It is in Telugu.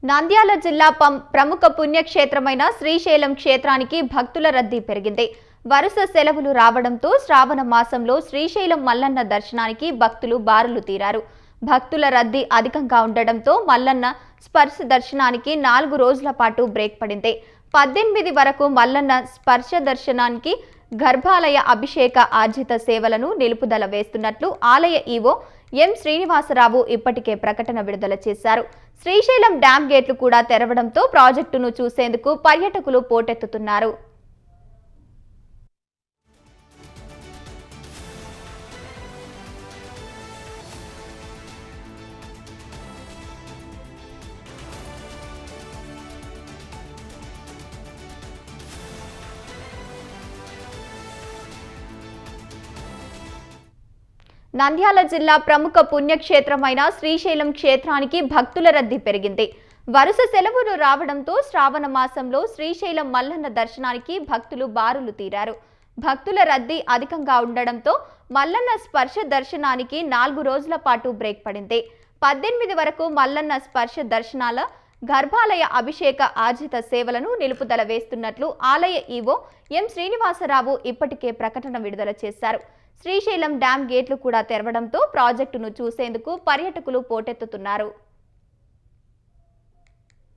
నంద్యాల జిల్లా ప్రముఖ పుణ్యక్షేత్రమైన శ్రీశైలం క్షేత్రానికి భక్తుల రద్దీ పెరిగింది. వరుస సెలవులు రావడంతో శ్రావణ మాసంలో శ్రీశైలం మల్లన్న దర్శనానికి భక్తులు బారులు తీరారు. భక్తుల రద్దీ అధికంగా ఉండడంతో మల్లన్న స్పర్శ దర్శనానికి 4 రోజుల పాటు బ్రేక్ పడింది. 18 వరకు మల్లన్న స్పర్శ దర్శనానికి గర్భాలయ అభిషేక ఆర్జిత సేవలను నిలుపుదల వేస్తున్నట్లు ఆలయ ఈవో ఎం శ్రీనివాసరావు ఇప్పటికే ప్రకటన విడుదల చేశారు. శ్రీశైలం డ్యాం గేట్లు కూడా తెరవడంతో ప్రాజెక్టును చూసేందుకు పర్యాటకులు పోటెత్తుతున్నారు. నంద్యాల జిల్లా ప్రముఖ పుణ్యక్షేత్రమైన శ్రీశైలం క్షేత్రానికి భక్తుల రద్దీ పెరిగింది. వరుస సెలవులు రావడంతో శ్రావణ మాసంలో శ్రీశైలం మల్లన్న దర్శనానికి భక్తులు బారులు తీరారు. భక్తుల రద్దీ అధికంగా ఉండడంతో మల్లన్న స్పర్శ దర్శనానికి 4 రోజుల పాటు బ్రేక్ పడింది. 18 వరకు మల్లన్న స్పర్శ దర్శనాల గర్భాలయ అభిషేక ఆర్జిత సేవలను నిలుపుదల వేస్తున్నట్లు ఆలయ ఈవో ఎం శ్రీనివాసరావు ఇప్పటికే ప్రకటన విడుదల చేశారు. శ్రీశైలం డ్యాం గేట్లు కూడా తెరవడంతో ప్రాజెక్టును చూసేందుకు పర్యాటకులు పోటెత్తుతున్నారు.